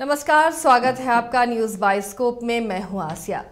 नमस्कार, स्वागत है आपका न्यूज़ बाइस्कोप में। मैं हूं आसिया।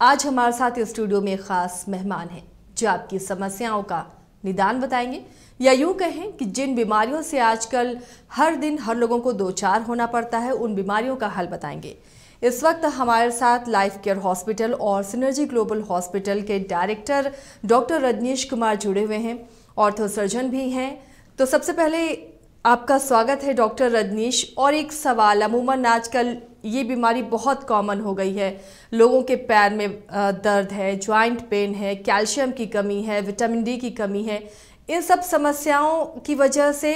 आज हमारे साथ इस स्टूडियो में खास मेहमान हैं जो आपकी समस्याओं का निदान बताएंगे, या यूं कहें कि जिन बीमारियों से आजकल हर दिन हर लोगों को दो चार होना पड़ता है, उन बीमारियों का हल बताएंगे। इस वक्त हमारे साथ लाइफ केयर हॉस्पिटल और सिनर्जी ग्लोबल हॉस्पिटल के डायरेक्टर डॉक्टर रजनीश कुमार जुड़े हुए हैं, ऑर्थो सर्जन भी हैं। तो सबसे पहले आपका स्वागत है डॉक्टर रजनीश। और एक सवाल, अमूमन आजकल ये बीमारी बहुत कॉमन हो गई है, लोगों के पैर में दर्द है, जॉइंट पेन है, कैल्शियम की कमी है, विटामिन डी की कमी है। इन सब समस्याओं की वजह से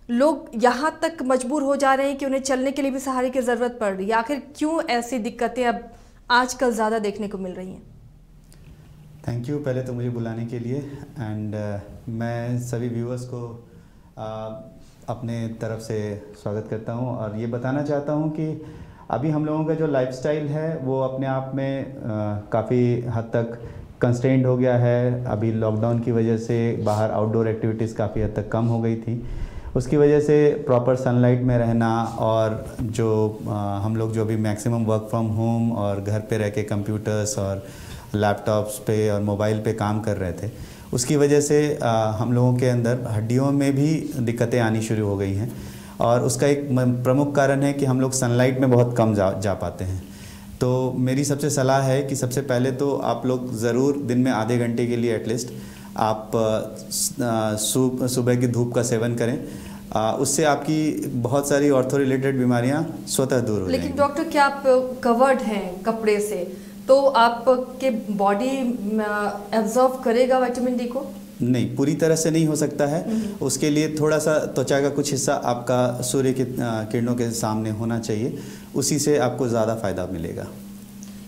लोग यहाँ तक मजबूर हो जा रहे हैं कि उन्हें चलने के लिए भी सहारे की ज़रूरत पड़ रही है। आखिर क्यों ऐसी दिक्कतें अब आजकल ज़्यादा देखने को मिल रही हैं? थैंक यू पहले तो मुझे बुलाने के लिए। एंड मैं सभी व्यूअर्स को अपने तरफ से स्वागत करता हूं और ये बताना चाहता हूं कि अभी हम लोगों का जो लाइफस्टाइल है वो अपने आप में काफ़ी हद तक कंस्ट्रेंड हो गया है। अभी लॉकडाउन की वजह से बाहर आउटडोर एक्टिविटीज़ काफ़ी हद तक कम हो गई थी। उसकी वजह से प्रॉपर सनलाइट में रहना और जो हम लोग जो भी मैक्सिमम वर्क फ्रॉम होम और घर पे रह के कंप्यूटर्स और लैपटॉप्स पे और मोबाइल पे काम कर रहे थे, उसकी वजह से हम लोगों के अंदर हड्डियों में भी दिक्कतें आनी शुरू हो गई हैं। और उसका एक प्रमुख कारण है कि हम लोग सनलाइट में बहुत कम जा पाते हैं। तो मेरी सबसे सलाह है कि सबसे पहले तो आप लोग ज़रूर दिन में आधे घंटे के लिए एटलीस्ट आप सुबह की धूप का सेवन करें। उससे आपकी बहुत सारी ऑर्थो रिलेटेड बीमारियां स्वतः दूर हो जाएंगी। लेकिन डॉक्टर, क्या आप कवर्ड हैं कपड़े से, तो आपके बॉडी एब्जॉर्ब करेगा विटामिन डी को? नहीं, पूरी तरह से नहीं हो सकता है। उसके लिए थोड़ा सा त्वचा का कुछ हिस्सा आपका सूर्य की किरणों के सामने होना चाहिए, उसी से आपको ज़्यादा फ़ायदा मिलेगा।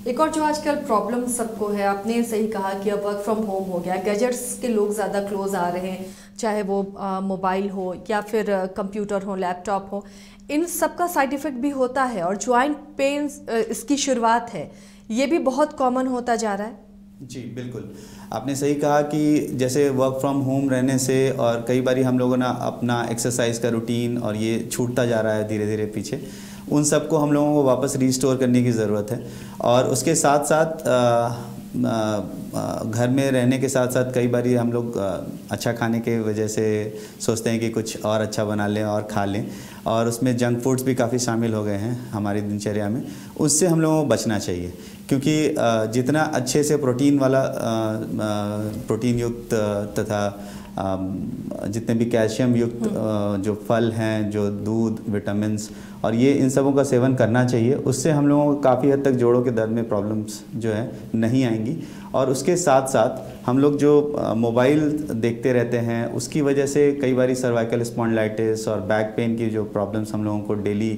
एक और जो आजकल प्रॉब्लम सबको है, आपने सही कहा कि अब वर्क फ्रॉम होम हो गया, गैजेट्स के लोग ज़्यादा क्लोज आ रहे हैं, चाहे वो मोबाइल हो या फिर कंप्यूटर हो, लैपटॉप हो। इन सब का साइड इफ़ेक्ट भी होता है और जॉइंट पेन इसकी शुरुआत है, ये भी बहुत कॉमन होता जा रहा है। जी बिल्कुल, आपने सही कहा कि जैसे वर्क फ्रॉम होम रहने से और कई बारी हम लोगों ने अपना एक्सरसाइज का रूटीन और ये छूटता जा रहा है धीरे धीरे पीछे, उन सबको हम लोगों को वापस रिस्टोर करने की ज़रूरत है। और उसके साथ साथ घर में रहने के साथ साथ कई बारी हम लोग अच्छा खाने के वजह से सोचते हैं कि कुछ और अच्छा बना लें और खा लें, और उसमें जंक फूड्स भी काफ़ी शामिल हो गए हैं हमारी दिनचर्या में। उससे हम लोगों को बचना चाहिए, क्योंकि जितना अच्छे से प्रोटीन वाला प्रोटीन युक्त तथा जितने भी कैल्शियम युक्त जो फल हैं, जो दूध, विटामिन्स और ये इन सबों का सेवन करना चाहिए। उससे हम लोगों को काफ़ी हद तक जोड़ों के दर्द में प्रॉब्लम्स जो है नहीं आएंगी। और उसके साथ साथ हम लोग जो मोबाइल देखते रहते हैं, उसकी वजह से कई बारी सर्वाइकल स्पॉन्डिलाइटिस और बैक पेन की जो प्रॉब्लम्स हम लोगों को डेली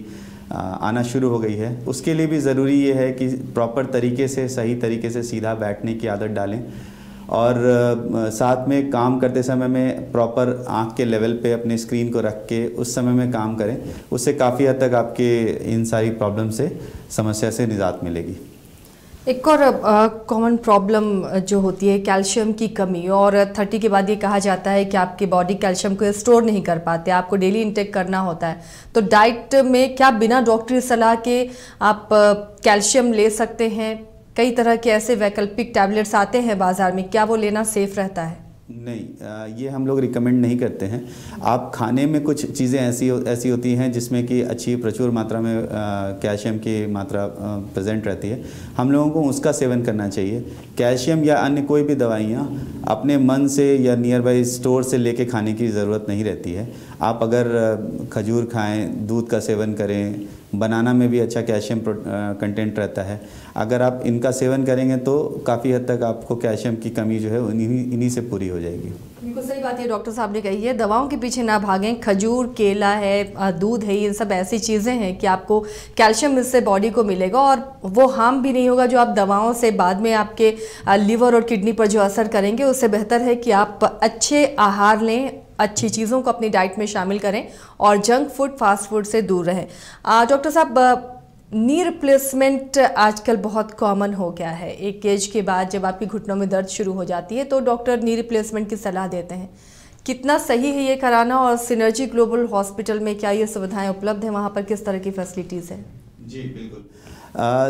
आना शुरू हो गई है, उसके लिए भी ज़रूरी ये है कि प्रॉपर तरीके से, सही तरीके से सीधा बैठने की आदत डालें। और साथ में काम करते समय में प्रॉपर आँख के लेवल पे अपने स्क्रीन को रख के उस समय में काम करें। उससे काफ़ी हद तक आपके इन सारी प्रॉब्लम से, समस्या से निजात मिलेगी। एक और कॉमन प्रॉब्लम जो होती है कैल्शियम की कमी, और 30 के बाद ये कहा जाता है कि आपकी बॉडी कैल्शियम को स्टोर नहीं कर पाते, आपको डेली इंटेक करना होता है। तो डाइट में क्या बिना डॉक्टरी सलाह के आप कैल्शियम ले सकते हैं? कई तरह के ऐसे वैकल्पिक टैबलेट्स आते हैं बाज़ार में, क्या वो लेना सेफ़ रहता है? नहीं, ये हम लोग रिकमेंड नहीं करते हैं। आप खाने में कुछ चीज़ें ऐसी होती हैं जिसमें कि अच्छी प्रचुर मात्रा में कैल्शियम की मात्रा प्रेजेंट रहती है, हम लोगों को उसका सेवन करना चाहिए। कैल्शियम या अन्य कोई भी दवाइयाँ अपने मन से या नियर बाई स्टोर से लेके खाने की ज़रूरत नहीं रहती है। आप अगर खजूर खाएं, दूध का सेवन करें, बनाना में भी अच्छा कैल्शियम कंटेंट रहता है, अगर आप इनका सेवन करेंगे तो काफ़ी हद तक आपको कैल्शियम की कमी जो है इन्हीं से पूरी हो जाएगी। बिल्कुल सही बात है डॉक्टर साहब ने कही है, दवाओं के पीछे ना भागें। खजूर, केला है, दूध है, ये सब ऐसी चीज़ें हैं कि आपको कैल्शियम इससे बॉडी को मिलेगा और वो हार्म भी नहीं होगा जो आप दवाओं से बाद में आपके लिवर और किडनी पर जो असर करेंगे। उससे बेहतर है कि आप अच्छे आहार लें, अच्छी चीज़ों को अपनी डाइट में शामिल करें और जंक फूड, फास्ट फूड से दूर रहें। डॉक्टर साहब, नी रिप्लेसमेंट आजकल बहुत कॉमन हो गया है। एक एज के बाद जब आपकी घुटनों में दर्द शुरू हो जाती है तो डॉक्टर नी रिप्लेसमेंट की सलाह देते हैं। कितना सही है ये कराना, और सिनर्जी ग्लोबल हॉस्पिटल में क्या ये सुविधाएं उपलब्ध हैं? वहाँ पर किस तरह की फैसिलिटीज़ हैं? जी बिल्कुल।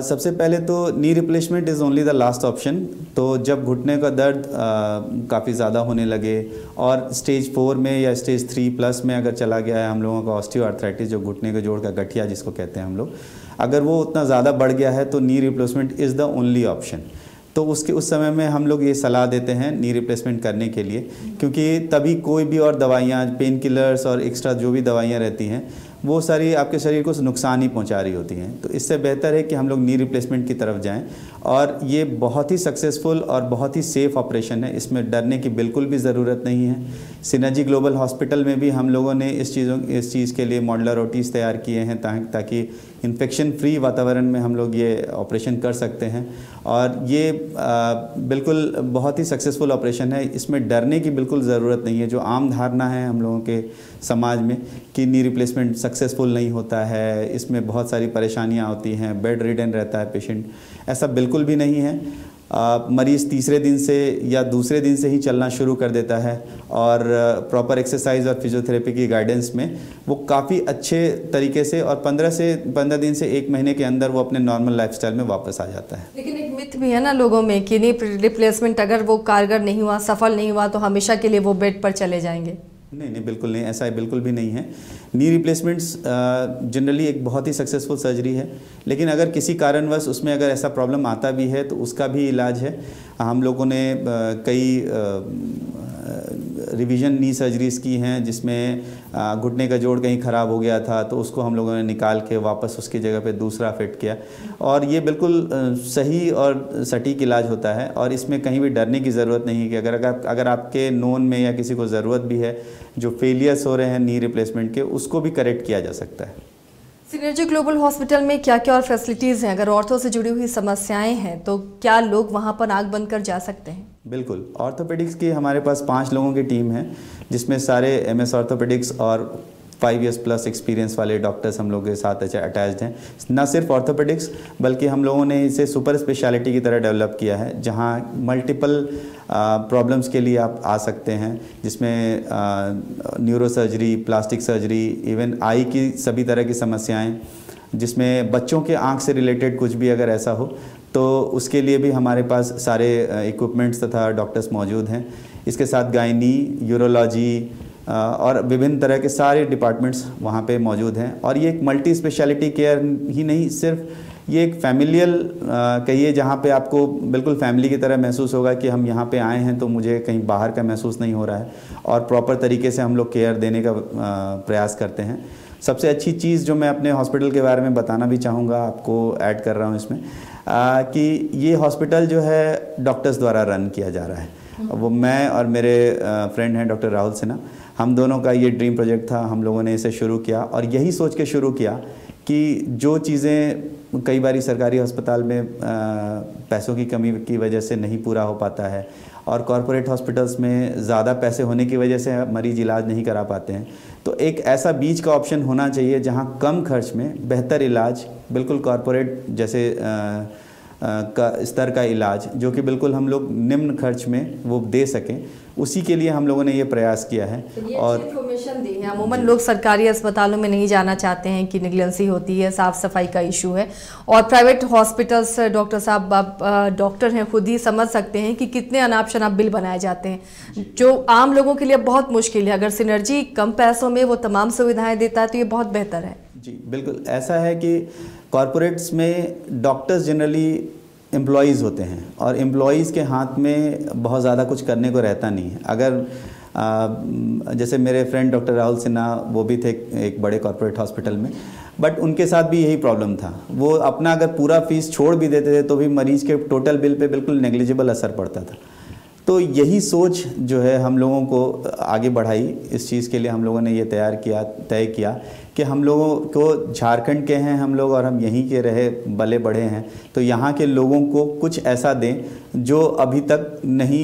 सबसे पहले तो knee replacement is only the last option. तो जब घुटने का दर्द काफ़ी ज़्यादा होने लगे और स्टेज 4 में या स्टेज 3+ में अगर चला गया है हम लोगों का ऑस्टियोआर्थराइटिस, जो घुटने के जोड़ का गठिया जिसको कहते हैं हम लोग, अगर वो उतना ज़्यादा बढ़ गया है तो knee replacement is the only option. तो उस समय में हम लोग ये सलाह देते हैं नी रिप्लेसमेंट करने के लिए, क्योंकि तभी कोई भी और दवाइयाँ, पेन किलर्स और एक्स्ट्रा जो भी दवाइयाँ रहती हैं वो सारी आपके शरीर को नुकसान ही पहुंचा रही होती हैं। तो इससे बेहतर है कि हम लोग नी रिप्लेसमेंट की तरफ जाएं, और ये बहुत ही सक्सेसफुल और बहुत ही सेफ़ ऑपरेशन है, इसमें डरने की बिल्कुल भी ज़रूरत नहीं है। सिनर्जी ग्लोबल हॉस्पिटल में भी हम लोगों ने इस चीज़ के लिए मॉडुलर ओटीज़ तैयार किए हैं ताकि इन्फेक्शन फ्री वातावरण में हम लोग ये ऑपरेशन कर सकते हैं। और ये बिल्कुल बहुत ही सक्सेसफुल ऑपरेशन है, इसमें डरने की बिल्कुल ज़रूरत नहीं है। जो आम धारणा है हम लोगों के समाज में कि नी रिप्लेसमेंट सक्सेसफुल नहीं होता है, इसमें बहुत सारी परेशानियां होती हैं, बेड रिडन रहता है पेशेंट, ऐसा बिल्कुल भी नहीं है। मरीज़ तीसरे दिन से या दूसरे दिन से ही चलना शुरू कर देता है, और प्रॉपर एक्सरसाइज और फिजियोथेरेपी की गाइडेंस में वो काफ़ी अच्छे तरीके से और 15 दिन से 1 महीने के अंदर वो अपने नॉर्मल लाइफस्टाइल में वापस आ जाता है। लेकिन एक मिथ भी है ना लोगों में कि नी रिप्लेसमेंट अगर वो कारगर नहीं हुआ, सफल नहीं हुआ, तो हमेशा के लिए वो बेड पर चले जाएंगे। नहीं, बिल्कुल नहीं, ऐसा बिल्कुल भी नहीं है। नी रिप्लेसमेंट्स जनरली एक बहुत ही सक्सेसफुल सर्जरी है, लेकिन अगर किसी कारणवश उसमें अगर ऐसा प्रॉब्लम आता भी है तो उसका भी इलाज है। हम लोगों ने कई रिवीजन नी सर्जरीज़ की हैं, जिसमें घुटने का जोड़ कहीं ख़राब हो गया था तो उसको हम लोगों ने निकाल के वापस उसकी जगह पे दूसरा फिट किया, और ये बिल्कुल सही और सटीक इलाज होता है। और इसमें कहीं भी डरने की ज़रूरत नहीं है कि अगर आपके नोन में या किसी को ज़रूरत भी है, जो फेलियर्स हो रहे हैं नी रिप्लेसमेंट के, उसको भी करेक्ट किया जा सकता है। सिनर्जी ग्लोबल हॉस्पिटल में क्या क्या और फैसिलिटीज़ हैं? अगर ऑर्थो से जुड़ी हुई समस्याएं हैं तो क्या लोग वहां पर आंख बंद कर जा सकते हैं? बिल्कुल। ऑर्थोपेडिक्स की हमारे पास 5 लोगों की टीम है, जिसमें सारे MS ऑर्थोपेडिक्स और 5 years प्लस एक्सपीरियंस वाले डॉक्टर्स हम लोग के साथ अटैच्ड हैं। न सिर्फ ऑर्थोपेडिक्स, बल्कि हम लोगों ने इसे सुपर स्पेशलिटी की तरह डेवलप किया है, जहां मल्टीपल प्रॉब्लम्स के लिए आप आ सकते हैं, जिसमें neuro surgery, plastic surgery, even I की सभी तरह की समस्याएं, जिसमें बच्चों के आँख से रिलेटेड कुछ भी अगर ऐसा हो तो उसके लिए भी हमारे पास सारे इक्विपमेंट्स तथा डॉक्टर्स मौजूद हैं। इसके साथ गायनी, यूरोलॉजी और विभिन्न तरह के सारे डिपार्टमेंट्स वहाँ पे मौजूद हैं। और ये एक मल्टी स्पेशलिटी केयर ही नहीं, सिर्फ ये एक फैमिलियल कहिए, जहाँ पे आपको बिल्कुल फैमिली की तरह महसूस होगा कि हम यहाँ पे आए हैं तो मुझे कहीं बाहर का महसूस नहीं हो रहा है, और प्रॉपर तरीके से हम लोग केयर देने का प्रयास करते हैं। सबसे अच्छी चीज़ जो मैं अपने हॉस्पिटल के बारे में बताना भी चाहूँगा, आपको ऐड कर रहा हूँ इसमें, कि ये हॉस्पिटल जो है डॉक्टर्स द्वारा रन किया जा रहा है। वो मैं और मेरे फ्रेंड हैं डॉक्टर राहुल सिन्हा, हम दोनों का ये ड्रीम प्रोजेक्ट था। हम लोगों ने इसे शुरू किया और यही सोच के शुरू किया कि जो चीज़ें कई बार सरकारी अस्पताल में पैसों की कमी की वजह से नहीं पूरा हो पाता है, और कॉरपोरेट हॉस्पिटल्स में ज़्यादा पैसे होने की वजह से मरीज इलाज नहीं करा पाते हैं, तो एक ऐसा बीच का ऑप्शन होना चाहिए जहां कम खर्च में बेहतर इलाज, बिल्कुल कॉरपोरेट जैसे का स्तर का इलाज, जो कि बिल्कुल हम लोग निम्न खर्च में वो दे सकें, उसी के लिए हम लोगों ने ये प्रयास किया है। और इन्फॉर्मेशन दी है। अमूमन लोग सरकारी अस्पतालों में नहीं जाना चाहते हैं कि निगलेंसी होती है, साफ सफाई का इशू है, और प्राइवेट हॉस्पिटल्स, डॉक्टर साहब, आप डॉक्टर हैं, खुद ही समझ सकते हैं कि कितने अनाप शनाप बिल बनाए जाते हैं, जो आम लोगों के लिए बहुत मुश्किल है। अगर सिनर्जी कम पैसों में वो तमाम सुविधाएं देता है तो ये बहुत बेहतर है। जी बिल्कुल, ऐसा है कि कॉरपोरेट्स में डॉक्टर्स जनरली एम्प्लॉयज़ होते हैं, और एम्प्लॉयज़ के हाथ में बहुत ज़्यादा कुछ करने को रहता नहीं है। अगर जैसे मेरे फ्रेंड डॉक्टर राहुल सिन्हा, वो भी थे एक बड़े कॉरपोरेट हॉस्पिटल में, बट उनके साथ भी यही प्रॉब्लम था। वो अपना अगर पूरा फीस छोड़ भी देते थे तो भी मरीज़ के टोटल बिल पे बिल्कुल नेग्लिजिबल असर पड़ता था। तो यही सोच जो है हम लोगों को आगे बढ़ाई, इस चीज़ के लिए हम लोगों ने ये तय किया कि हम लोगों को, झारखंड के हैं हम लोग और हम यहीं के रहे बले बढ़े हैं, तो यहाँ के लोगों को कुछ ऐसा दें जो अभी तक नहीं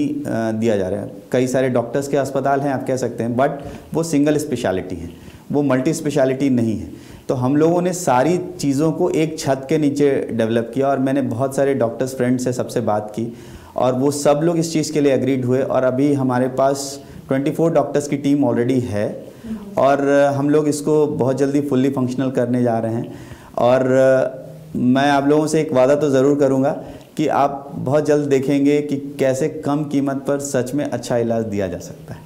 दिया जा रहा है। कई सारे डॉक्टर्स के अस्पताल हैं, आप कह सकते हैं, बट वो सिंगल स्पेशलिटी हैं, वो मल्टी स्पेशलिटी नहीं है। तो हम लोगों ने सारी चीज़ों को एक छत के नीचे डेवलप किया, और मैंने बहुत सारे डॉक्टर्स फ्रेंड से सबसे बात की, और वो सब लोग इस चीज़ के लिए एग्रीड हुए, और अभी हमारे पास 24 डॉक्टर्स की टीम ऑलरेडी है, और हम लोग इसको बहुत जल्दी फुल्ली फंक्शनल करने जा रहे हैं। और मैं आप लोगों से एक वादा तो ज़रूर करूँगा कि आप बहुत जल्द देखेंगे कि कैसे कम कीमत पर सच में अच्छा इलाज दिया जा सकता है।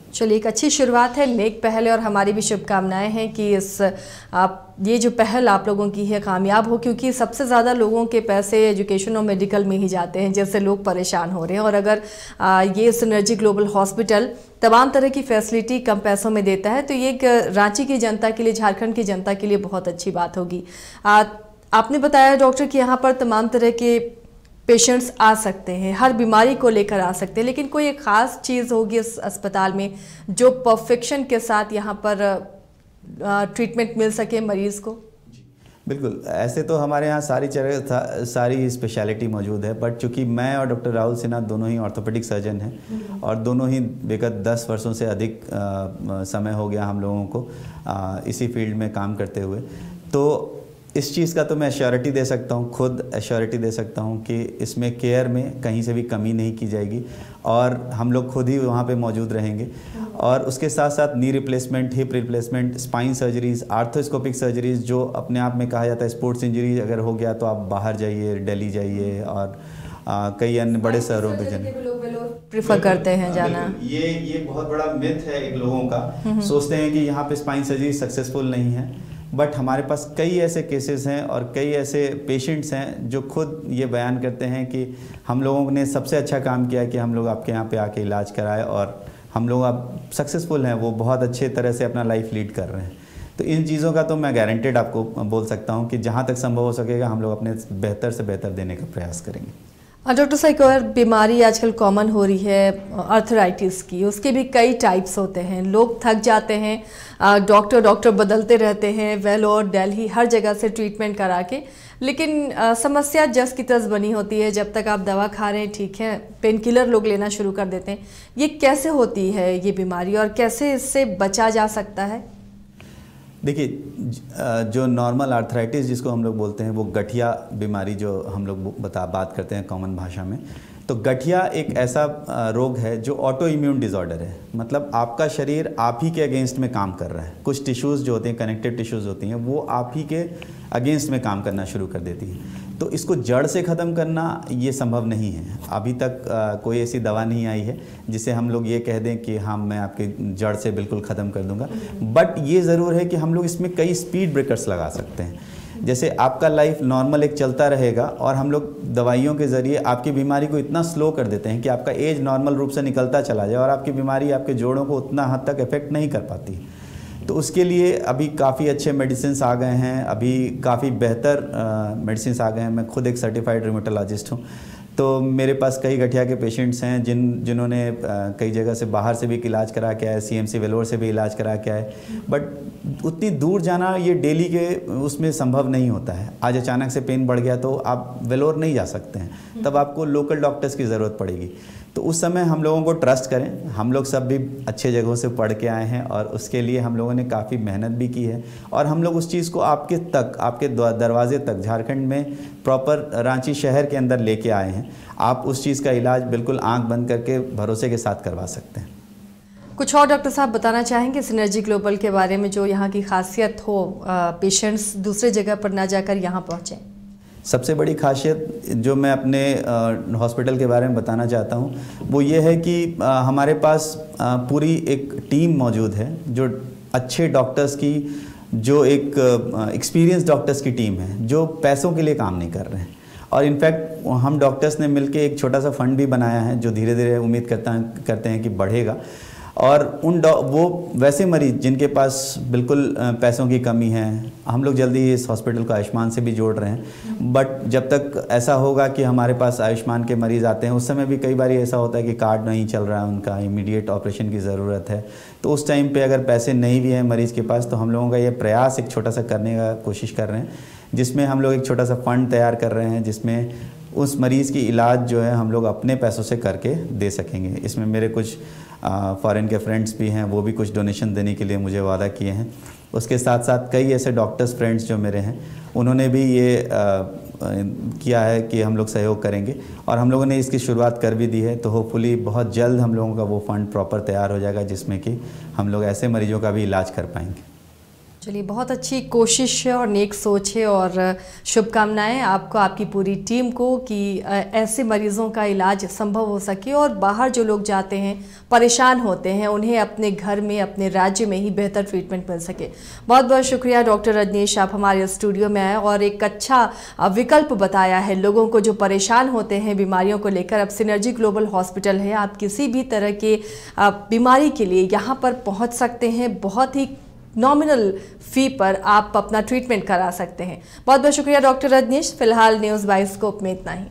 चलिए, एक अच्छी शुरुआत है, नेक पहल है और हमारी भी शुभकामनाएं हैं कि ये जो पहल आप लोगों की है कामयाब हो, क्योंकि सबसे ज़्यादा लोगों के पैसे एजुकेशन और मेडिकल में ही जाते हैं, जैसे लोग परेशान हो रहे हैं। और अगर ये सिनर्जी ग्लोबल हॉस्पिटल तमाम तरह की फैसिलिटी कम पैसों में देता है तो ये एक रांची की जनता के लिए, झारखंड की जनता के लिए बहुत अच्छी बात होगी। आपने बताया डॉक्टर कि यहाँ पर तमाम तरह के पेशेंट्स आ सकते हैं, हर बीमारी को लेकर आ सकते हैं, लेकिन कोई एक ख़ास चीज़ होगी इस अस्पताल में जो परफेक्शन के साथ यहाँ पर ट्रीटमेंट मिल सके मरीज़ को? बिल्कुल, ऐसे तो हमारे यहाँ सारी स्पेशलिटी मौजूद है, बट चूँकि मैं और डॉक्टर राहुल सिन्हा दोनों ही ऑर्थोपेडिक सर्जन हैं और दोनों ही विगत 10 वर्षों से अधिक समय हो गया हम लोगों को इसी फील्ड में काम करते हुए, तो इस चीज़ का तो मैं एश्योरिटी दे सकता हूँ, खुद एश्योरिटी दे सकता हूँ कि इसमें केयर में कहीं से भी कमी नहीं की जाएगी और हम लोग खुद ही वहाँ पे मौजूद रहेंगे। और उसके साथ साथ knee replacement, hip replacement, spine surgeries, arthroscopic surgeries, जो अपने आप में कहा जाता है स्पोर्ट्स इंजरी अगर हो गया तो आप बाहर जाइए, दिल्ली जाइए और कई अन्य बड़े शहरों में जाइए, प्रेफर करते हैं जाना। ये बहुत बड़ा मिथ है एक लोगों का, सोचते हैं कि यहाँ पे स्पाइन सर्जरी सक्सेसफुल नहीं है, बट हमारे पास कई ऐसे केसेस हैं और कई ऐसे पेशेंट्स हैं जो खुद ये बयान करते हैं कि हम लोगों ने सबसे अच्छा काम किया कि हम लोग आपके यहाँ पे आके इलाज कराए और हम लोग अब सक्सेसफुल हैं, वो बहुत अच्छे तरह से अपना लाइफ लीड कर रहे हैं। तो इन चीज़ों का तो मैं गारंटेड आपको बोल सकता हूँ कि जहाँ तक संभव हो सकेगा हम लोग अपने बेहतर से बेहतर देने का प्रयास करेंगे। डॉक्टर साहब, एक और बीमारी आजकल कॉमन हो रही है आर्थराइटिस की, उसके भी कई टाइप्स होते हैं, लोग थक जाते हैं, डॉक्टर बदलते रहते हैं, वेलोर, दिल्ली, हर जगह से ट्रीटमेंट करा के, लेकिन समस्या जस की तस बनी होती है। जब तक आप दवा खा रहे हैं ठीक है, पेन किलर लोग लेना शुरू कर देते हैं। ये कैसे होती है ये बीमारी और कैसे इससे बचा जा सकता है? देखिए, जो नॉर्मल आर्थराइटिस जिसको हम लोग बोलते हैं, वो गठिया बीमारी जो हम लोग बात करते हैं कॉमन भाषा में, तो गठिया एक ऐसा रोग है जो ऑटो इम्यून डिसऑर्डर है। मतलब आपका शरीर आप ही के अगेंस्ट में काम कर रहा है, कुछ टिश्यूज़ जो होते हैं, कनेक्टिव टिश्यूज़ होती हैं, वो आप ही के अगेंस्ट में काम करना शुरू कर देती है। तो इसको जड़ से ख़त्म करना ये संभव नहीं है। अभी तक कोई ऐसी दवा नहीं आई है जिसे हम लोग ये कह दें कि हाँ मैं आपके जड़ से बिल्कुल ख़त्म कर दूंगा, बट ये ज़रूर है कि हम लोग इसमें कई स्पीड ब्रेकर्स लगा सकते हैं। जैसे आपका लाइफ नॉर्मल एक चलता रहेगा और हम लोग दवाइयों के ज़रिए आपकी बीमारी को इतना स्लो कर देते हैं कि आपका एज नॉर्मल रूप से निकलता चला जाए और आपकी बीमारी आपके जोड़ों को उतना हद तक इफेक्ट नहीं कर पाती। तो उसके लिए अभी काफ़ी अच्छे मेडिसिन्स आ गए हैं, अभी काफ़ी बेहतर मेडिसिन्स आ गए हैं। मैं खुद एक सर्टिफाइड रूमेटोलॉजिस्ट हूँ, तो मेरे पास कई गठिया के पेशेंट्स हैं जिन्होंने कई जगह से बाहर से भी इलाज करा के आए, CMC वेलोर से भी इलाज करा के आए, बट उतनी दूर जाना ये डेली के उसमें संभव नहीं होता है। आज अचानक से पेन बढ़ गया तो आप वेलोर नहीं जा सकते हैं, तब आपको लोकल डॉक्टर्स की ज़रूरत पड़ेगी। तो उस समय हम लोगों को ट्रस्ट करें, हम लोग सब भी अच्छे जगहों से पढ़ के आए हैं और उसके लिए हम लोगों ने काफ़ी मेहनत भी की है और हम लोग उस चीज़ को आपके दरवाजे तक झारखंड में प्रॉपर रांची शहर के अंदर लेके आए हैं। आप उस चीज़ का इलाज बिल्कुल आंख बंद करके भरोसे के साथ करवा सकते हैं। कुछ और डॉक्टर साहब बताना चाहेंगे सिनर्जी ग्लोबल के बारे में, जो यहाँ की खासियत हो, पेशेंट्स दूसरे जगह पर ना जाकर यहाँ पहुँचें? सबसे बड़ी खासियत जो मैं अपने हॉस्पिटल के बारे में बताना चाहता हूँ वो ये है कि हमारे पास पूरी एक टीम मौजूद है, जो अच्छे डॉक्टर्स की, जो एक एक्सपीरियंस डॉक्टर्स की टीम है, जो पैसों के लिए काम नहीं कर रहे हैं। और इनफैक्ट हम डॉक्टर्स ने मिलकर एक छोटा सा फंड भी बनाया है जो धीरे धीरे उम्मीद करते हैं कि बढ़ेगा। और वो वैसे मरीज जिनके पास बिल्कुल पैसों की कमी है, हम लोग जल्दी ही इस हॉस्पिटल को आयुष्मान से भी जोड़ रहे हैं। बट जब तक ऐसा होगा कि हमारे पास आयुष्मान के मरीज़ आते हैं, उस समय भी कई बार ऐसा होता है कि कार्ड नहीं चल रहा है, उनका इमीडिएट ऑपरेशन की ज़रूरत है, तो उस टाइम पे अगर पैसे नहीं भी हैं मरीज़ के पास, तो हम लोगों का ये प्रयास एक छोटा सा करने का कोशिश कर रहे हैं, जिसमें हम लोग एक छोटा सा फंड तैयार कर रहे हैं, जिसमें उस मरीज़ की इलाज जो है हम लोग अपने पैसों से करके दे सकेंगे। इसमें मेरे कुछ फॉरेन के फ्रेंड्स भी हैं, वो भी कुछ डोनेशन देने के लिए मुझे वादा किए हैं। उसके साथ साथ कई ऐसे डॉक्टर्स फ्रेंड्स जो मेरे हैं, उन्होंने भी ये किया है कि हम लोग सहयोग करेंगे और हम लोगों ने इसकी शुरुआत कर भी दी है। तो होपफुली बहुत जल्द हम लोगों का वो फंड प्रॉपर तैयार हो जाएगा, जिसमें कि हम लोग ऐसे मरीजों का भी इलाज कर पाएंगे। चलिए, बहुत अच्छी कोशिश है और नेक सोच है और शुभकामनाएं आपको, आपकी पूरी टीम को कि ऐसे मरीजों का इलाज संभव हो सके और बाहर जो लोग जाते हैं परेशान होते हैं उन्हें अपने घर में, अपने राज्य में ही बेहतर ट्रीटमेंट मिल सके। बहुत बहुत शुक्रिया डॉक्टर रजनीश, आप हमारे स्टूडियो में आए और एक अच्छा विकल्प बताया है लोगों को जो परेशान होते हैं बीमारियों को लेकर। अब सिनर्जी ग्लोबल हॉस्पिटल है, आप किसी भी तरह के बीमारी के लिए यहाँ पर पहुँच सकते हैं। बहुत ही नॉमिनल फी पर आप अपना ट्रीटमेंट करा सकते हैं। बहुत बहुत शुक्रिया डॉक्टर रजनीश। फिलहाल न्यूज़ बाइस्कोप में इतना ही।